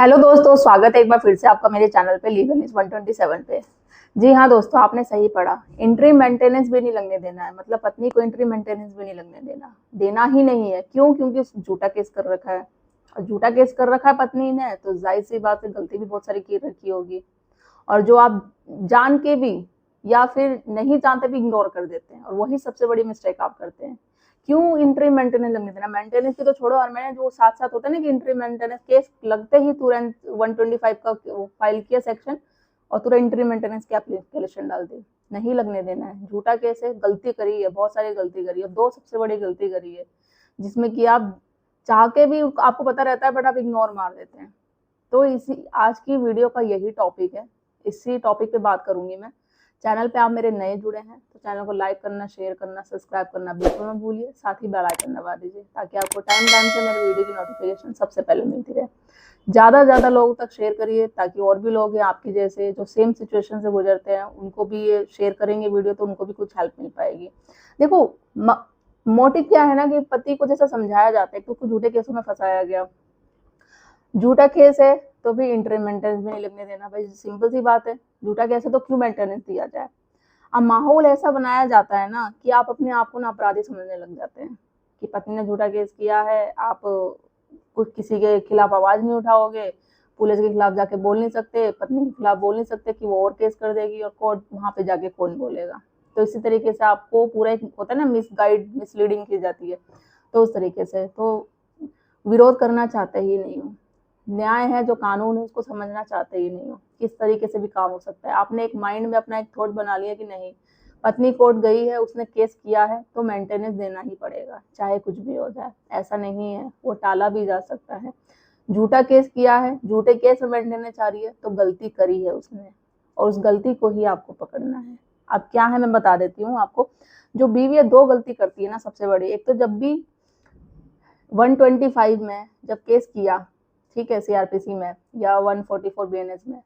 Hello दोस्तों, स्वागत है एक बार फिर से आपका मेरे चैनल पे लीगल न्यूज 127 पे। जी हाँ दोस्तों, आपने सही पढ़ा। इंट्री मेंटेनेंस भी नहीं लगने देना है, मतलब पत्नी को इंट्री मेंटेनेंस भी नहीं लगने देना ही नहीं है। क्यों? क्योंकि झूठा केस कर रखा है, और झूठा केस कर रखा है पत्नी ने, तो जाहिर सी बात है गलती भी बहुत सारी की रखी होगी। और जो आप जान के भी या फिर नहीं जानते भी इग्नोर कर देते हैं, और वही सबसे बड़ी मिस्टेक आप करते हैं। क्यों इंट्री मेंटेनेंस लगने देना? मेंटेनेंस की तो छोड़ो, और मैंने जो साथ साथ होता है ना कि इंट्री मेंटेनेंस केस लगते ही तुरंत 125 का फाइल किया सेक्शन, और तुरंत इंट्री मेंटेनेंस की एप्लीकेशन डाल दी। नहीं लगने देना है। झूठा केस है, गलती करी है, बहुत सारी गलती करी है, दो सबसे बड़ी गलती करी है जिसमें कि आप चाह के भी आपको पता रहता है बट आप इग्नोर मार देते हैं। तो इसी आज की वीडियो का यही टॉपिक है, इसी टॉपिक पे बात करूंगी मैं। चैनल पे आप मेरे नए जुड़े हैं तो चैनल को लाइक करना, शेयर करना, सब्सक्राइब करना बिल्कुल मत भूलिए। साथ ही बेल आइकन दबा दीजिए ताकि आपको टाइम टाइम से मेरे वीडियो की नोटिफिकेशन सबसे पहले मिलती रहे। ज़्यादा लोगों तक शेयर करिए ताकि और भी लोग हैं आपकी जैसे जो सेम सिचुएशन से गुजरते हैं, उनको भी ये शेयर करेंगे वीडियो तो उनको भी कुछ हेल्प मिल पाएगी। देखो, मोटिव क्या है ना कि पति को जैसा समझाया जाता है क्योंकि झूठे केसों में फंसाया गया, झूठा केस है तो भी इंट्री मेंटेनेंस में नहीं लगने देना। भाई सिंपल सी बात है, झूठा केस है तो क्यों मेंटेनेंस दिया जाए? अब माहौल ऐसा बनाया जाता है ना कि आप अपने आप को ना अपराधी समझने लग जाते हैं कि पत्नी ने झूठा केस किया है, आप कुछ किसी के खिलाफ आवाज नहीं उठाओगे, पुलिस के खिलाफ जाके बोल नहीं सकते, पत्नी के खिलाफ बोल नहीं सकते कि वो और केस कर देगी, और कोर्ट वहां पे जाके कौन बोलेगा। तो इसी तरीके से आपको पूरा एक होता है ना, मिसलीडिंग की जाती है। तो उस तरीके से तो विरोध करना चाहते ही नहीं हूँ। न्याय है, जो कानून है उसको समझना चाहते ही नहीं हो। किस तरीके से भी काम हो सकता है। आपने एक माइंड में अपना एक थॉट बना लिया कि नहीं, पत्नी कोर्ट गई है, उसने केस किया है तो मेंटेनेंस देना ही पड़ेगा चाहे कुछ भी हो जाए। ऐसा नहीं है, वो टाला भी जा सकता है। झूठा केस किया है, झूठे केस में मेंटेनेंस आ रही है तो गलती करी है उसने, और उस गलती को ही आपको पकड़ना है। अब क्या है मैं बता देती हूँ आपको। जो बीवी दो गलती करती है ना सबसे बड़ी, एक तो जब भी 125 में जब केस किया, ठीक है, सीआरपीसी में या 144 बीएनएस में,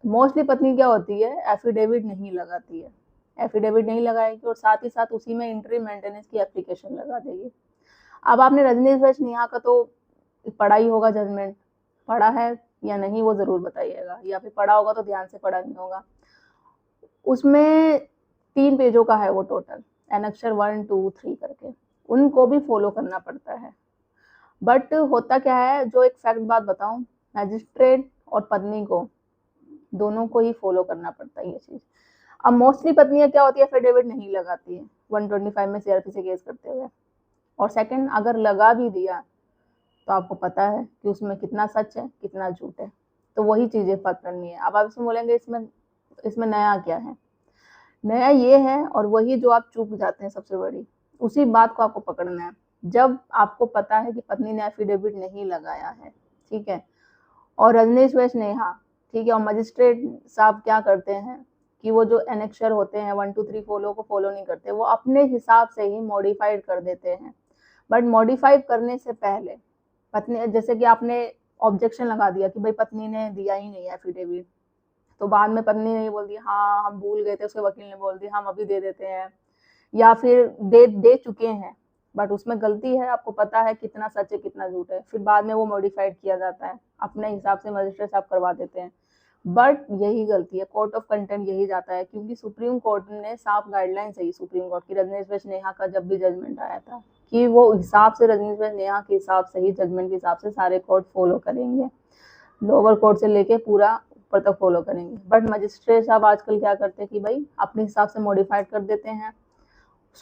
मोस्टली पत्नी क्या होती है, एफिडेविट नहीं लगाती है। एफिडेविट नहीं लगाएगी और साथ ही साथ उसी में इंट्री मेंटेनेंस की एप्लीकेशन लगा देगी। अब आपने रजनीश वैश नेहा का तो पढ़ा ही होगा, जजमेंट पढ़ा है या नहीं वो जरूर बताइएगा, या फिर पढ़ा होगा तो ध्यान से पढ़ा नहीं होगा। उसमें 3 पेजों का है वो टोटल, एनेक्चर 1, 2, 3 करके, उनको भी फॉलो करना पड़ता है। बट होता क्या है, जो एक फैक्ट बात बताऊं, मैजिस्ट्रेट और पत्नी को दोनों को ही फॉलो करना पड़ता है ये चीज। अब मोस्टली पत्नियां क्या होती है, एफिडेविट नहीं लगाती है 125 में सीआरपीसी केस करते हुए। और सेकंड, अगर लगा भी दिया तो आपको पता है कि उसमें कितना सच है कितना झूठ है। तो वही चीजें पकड़नी है। अब आप इसमें बोलेंगे इसमें इसमें नया क्या है? नया ये है, और वही जो आप चूक जाते हैं सबसे बड़ी, उसी बात को आपको पकड़ना है। जब आपको पता है कि पत्नी ने एफिडेविट नहीं लगाया है, ठीक है, और रजनीश वैश नेहा, ठीक है, और मजिस्ट्रेट साहब क्या करते हैं कि वो जो एनेक्चर होते हैं 1, 2, 3 को फॉलो नहीं करते, वो अपने हिसाब से ही मॉडिफाइड कर देते हैं। बट मॉडिफाइड करने से पहले पत्नी, जैसे कि आपने ऑब्जेक्शन लगा दिया कि भाई पत्नी ने दिया ही नहीं एफिडेविट, तो बाद में पत्नी ने बोल दिया हाँ हम भूल गए थे, उसके वकील ने बोल दिया हम अभी दे देते हैं, या फिर दे दे चुके हैं बट उसमें गलती है, आपको पता है कितना सच है कितना झूठ है, फिर बाद में वो मॉडिफाइड किया जाता है, अपने हिसाब से मजिस्ट्रेट साहब करवा देते हैं। बट यही गलती है, कोर्ट ऑफ कंटेंट यही जाता है, क्योंकि सुप्रीम कोर्ट ने साफ गाइडलाइंस है सुप्रीम कोर्ट की, रजनीश वैश नेहा का जब भी जजमेंट आया था कि वो हिसाब से रजनीश वैश नेहा के हिसाब से ही, जजमेंट के हिसाब से सारे कोर्ट फॉलो करेंगे, लोअर कोर्ट से लेके पूरा ऊपर तक फॉलो करेंगे। बट मजिस्ट्रेट साहब आजकल क्या करते हैं कि भाई अपने हिसाब से मॉडिफाइड कर देते हैं,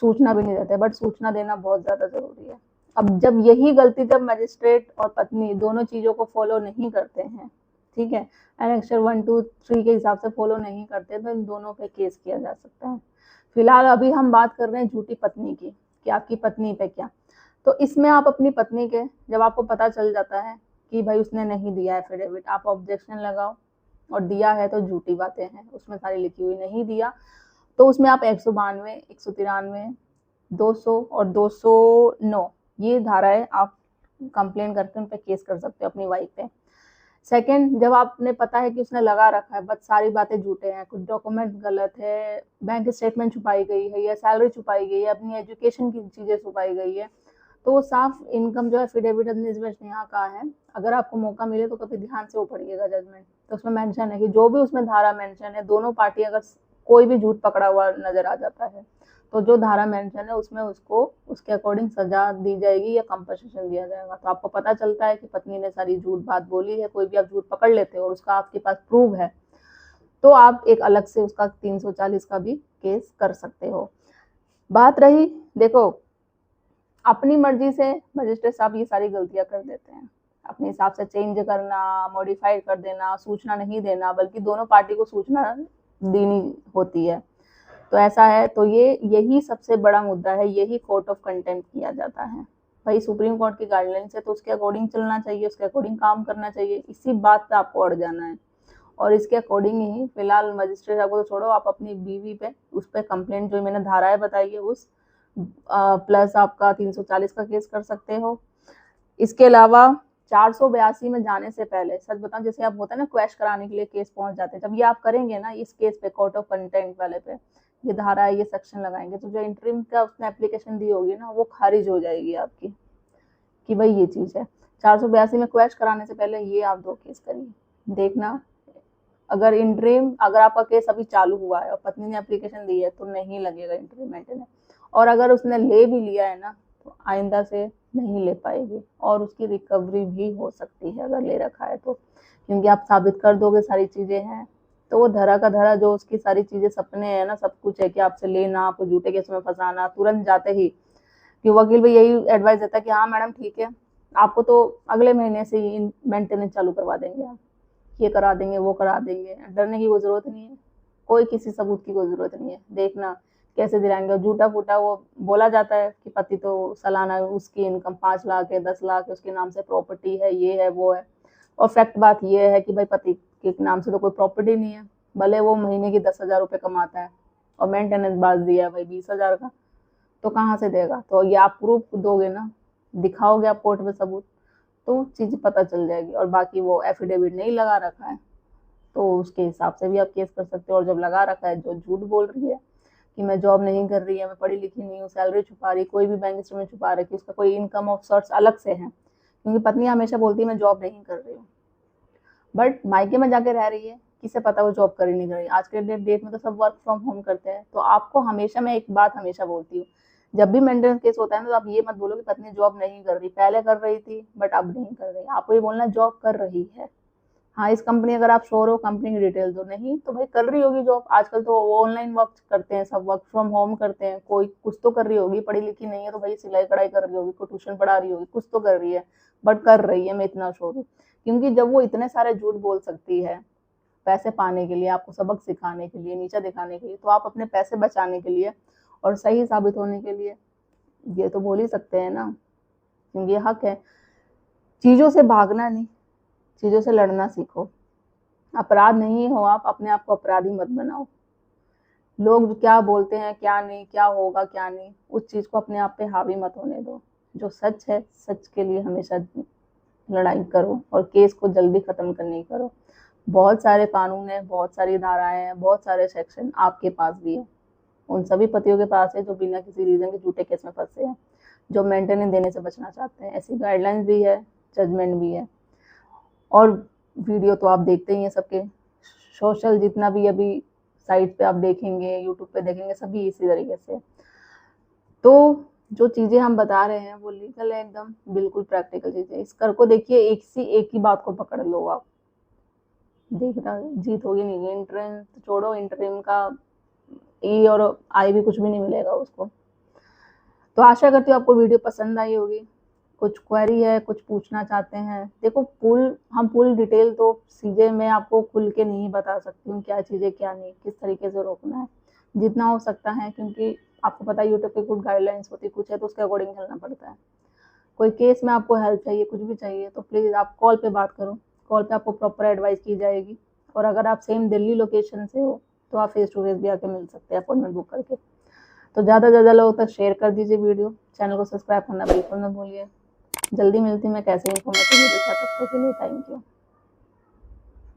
सूचना भी नहीं देते। बट सूचना देना बहुत ज्यादा जरूरी है। अब जब यही गलती जब मजिस्ट्रेट और पत्नी दोनों चीजों को फॉलो नहीं करते हैं, ठीक है, एनेक्चर 1, 2, 3 के हिसाब से फॉलो नहीं करते, तो इन दोनों पे केस किया जा सकता है। फिलहाल अभी हम बात कर रहे हैं झूठी पत्नी की, कि आपकी पत्नी पे क्या। तो इसमें आप अपनी पत्नी के, जब आपको पता चल जाता है कि भाई उसने नहीं दिया एफिडेविट, आप ऑब्जेक्शन लगाओ, और दिया है तो झूठी बातें हैं उसमें सारी लिखी हुई, नहीं दिया तो उसमें आप 192, 193, 200 और 209 ये धाराएं आप कंप्लेन करके उन पे केस कर सकते हो अपनी वाइफ पे। सेकंड, जब आपने पता है कि उसने लगा रखा है बट सारी बातें झूठे हैं, कुछ डॉक्यूमेंट गलत है, बैंक स्टेटमेंट छुपाई गई है, या सैलरी छुपाई गई है, अपनी एजुकेशन की चीजें छुपाई गई है, तो वो साफ इनकम जो एफिडेविट निस्बत नेहा का है, अगर आपको मौका मिले तो कभी ध्यान से पढ़िएगा जजमेंट। तो उसमें मेंशन है कि जो भी उसमें धारा मेंशन है, दोनों पार्टी अगर कोई भी झूठ पकड़ा हुआ नजर आ जाता है तो जो धारा मेंशन है उसमें उसको उसके अकॉर्डिंग सजा दी जाएगी या कंपनसेशन दिया जाएगा। तो आपको पता चलता है कि पत्नी ने सारी झूठ बात बोली है, कोई भी आप झूठ पकड़ लेते हो और उसका आपके पास प्रूव है, तो आप एक अलग से उसका 340 का भी केस कर सकते हो। बात रही, देखो अपनी मर्जी से मजिस्ट्रेट साहब ये सारी गलतियां कर देते हैं, अपने हिसाब से चेंज करना, मॉडिफाइड कर देना, सूचना नहीं देना, बल्कि दोनों पार्टी को सूचना देनी होती है। तो ऐसा है, तो यही सबसे बड़ा मुद्दा है, यही कोर्ट ऑफ कंटेम्प्ट किया जाता है। भाई सुप्रीम कोर्ट की गाइडलाइंस है तो उसके अकॉर्डिंग चलना चाहिए, उसके अकॉर्डिंग काम करना चाहिए, इसी बात पे आपको अड़ जाना है और इसके अकॉर्डिंग ही फिलहाल मजिस्ट्रेट साहब को तो छोड़ो, आप अपनी बीवी पे उस पर कंप्लेंट जो मैंने धाराएं बताई है उस प्लस आपका 340 का केस कर सकते हो। इसके अलावा 482 में जाने से पहले, सच बताऊं, जैसे आप होता है ना क्वेश कराने के लिए केस पहुंच जाते हैं, जब ये आप करेंगे ना इस केस पे कोर्ट ऑफ कंटेम्प्ट वाले पे, ये धारा है, ये सेक्शन लगाएंगे, तो जो इंटरिम का उसने एप्लीकेशन दी होगी ना वो खारिज हो जाएगी आपकी, कि भाई ये चीज है। 482 में क्वेश कराने से पहले ये आप 2 केस करिए, देखना अगर इंटरिम, अगर आपका केस अभी चालू हुआ है और पत्नी ने एप्लीकेशन दी है तो नहीं लगेगा इंटरिम मेंटेनेंस, और अगर उसने ले भी लिया है ना तो आइंदा से नहीं ले पाएगी और उसकी रिकवरी भी हो सकती है अगर ले रखा है तो, क्योंकि आप साबित कर दोगे सारी चीजें हैं, तो वो धरा का धरा जो उसकी सारी चीजें सपने हैं ना, सब कुछ है कि आपसे लेना, आपको झूठे केस में फंसाना, तुरंत जाते ही, कि वकील भी यही एडवाइस देता है कि हाँ मैडम ठीक है, आपको तो अगले महीने से ही मेंटेनेंस चालू करवा देंगे, आप ये करा देंगे, वो करा देंगे, डरने की कोई जरूरत नहीं है, कोई किसी सबूत की कोई जरूरत नहीं है, देखना कैसे दिलाएंगे। और झूठा फूटा वो बोला जाता है कि पति तो सालाना उसकी इनकम 5 लाख है, 10 लाख है, उसके नाम से प्रॉपर्टी है, ये है वो है, और फैक्ट बात ये है कि भाई पति के नाम से तो कोई प्रॉपर्टी नहीं है, भले वो महीने की 10,000 रुपये कमाता है और मेंटेनेंस बाज दिया है भाई 20,000 का, तो कहाँ से देगा। तो ये आप प्रूफ दोगे ना, दिखाओगे आप कोर्ट में सबूत, तो चीज पता चल जाएगी। और बाकी वो एफिडेविट नहीं लगा रखा है तो उसके हिसाब से भी आप केस कर सकते हो। और जब लगा रखा है, जो झूठ बोल रही है कि मैं जॉब नहीं कर रही है, मैं पढ़ी लिखी नहीं हूँ, सैलरी छुपा रही, कोई भी बैंक स्टेटमेंट छुपा रही, उसका कोई इनकम ऑफ सोर्स अलग से है, क्योंकि पत्नी हमेशा बोलती है मैं जॉब नहीं कर रही हूँ, बट मायके में जाके रह रही है, किसे पता वो जॉब कर ही नहीं कर रही। आज के डेट में तो सब वर्क फ्रॉम होम करते हैं। तो आपको हमेशा, मैं एक बात हमेशा बोलती हूँ, जब भी मेंटेनेंस केस होता है ना, तो आप ये मत बोलो कि पत्नी जॉब नहीं कर रही, पहले कर रही थी बट अब नहीं कर रही, आपको ये बोलना जॉब कर रही है। हाँ, इस कंपनी, अगर आप श्योर हो कंपनी की डिटेल दो, नहीं तो भाई कर रही होगी जॉब, आजकल तो ऑनलाइन वर्क करते हैं सब, वर्क फ्रॉम होम करते हैं, कोई कुछ तो कर रही होगी, पढ़ी लिखी नहीं है तो भाई सिलाई कढ़ाई कर रही होगी, कोई ट्यूशन पढ़ा रही होगी, कुछ तो कर रही है, बट कर रही है, मैं इतना श्योर हूँ। क्योंकि जब वो इतने सारे झूठ बोल सकती है पैसे पाने के लिए, आपको सबक सिखाने के लिए, नीचा दिखाने के लिए, तो आप अपने पैसे बचाने के लिए और सही साबित होने के लिए ये तो बोल ही सकते हैं ना, क्योंकि ये हक है। चीजों से भागना नहीं, चीजों से लड़ना सीखो। अपराध नहीं हो आप, अपने आप को अपराधी मत बनाओ। लोग क्या बोलते हैं, क्या नहीं, क्या होगा क्या नहीं, उस चीज को अपने आप पे हावी मत होने दो। जो सच है, सच के लिए हमेशा लड़ाई करो और केस को जल्दी खत्म करने करो। बहुत सारे कानून है, बहुत सारी धाराएं हैं, बहुत सारे सेक्शन आपके पास भी है, उन सभी पतियों के पास है जो बिना किसी रीजन के झूठे केस में फंसे हैं, जो मेंटेनेंस देने से बचना चाहते हैं। ऐसी गाइडलाइंस भी है, जजमेंट भी है, और वीडियो तो आप देखते ही हैं सबके, सोशल जितना भी अभी साइट पे आप देखेंगे, यूट्यूब पे देखेंगे, सभी इसी तरीके से। तो जो चीजें हम बता रहे हैं वो लीगल है एकदम, बिल्कुल प्रैक्टिकल चीजें। इस कर को देखिए, एक ही बात को पकड़ लो आप, देखना जीत होगी नहीं। इंटरिम छोड़ो, इंटरिम का ई और आई भी कुछ भी नहीं मिलेगा उसको। तो आशा करती हूँ आपको वीडियो पसंद आई होगी। कुछ क्वेरी है, कुछ पूछना चाहते हैं, देखो फुल डिटेल तो सीजे में आपको खुल के नहीं बता सकती हूँ, क्या चीज़ें क्या नहीं, किस तरीके से रोकना है, जितना हो सकता है, क्योंकि आपको पता है यूट्यूब की कुछ गाइडलाइंस होती, कुछ है तो उसके अकॉर्डिंग चलना पड़ता है। कोई केस में आपको हेल्प चाहिए, कुछ भी चाहिए, तो प्लीज़ आप कॉल पे बात करो, कॉल पे आपको प्रॉपर एडवाइस की जाएगी। और अगर आप सेम दिल्ली लोकेशन से हो तो आप फेस टू फेस भी आके मिल सकते हैं अपॉइंटमेंट बुक करके। तो ज़्यादा से ज़्यादा लोगों तक शेयर कर दीजिए वीडियो, चैनल को सब्सक्राइब करना बिल्कुल ना भूलिए। जल्दी मिलती मैं कैसे इन्फॉर्मेटिव वीडियो के साथ, तब तक के लिए थैंक यू।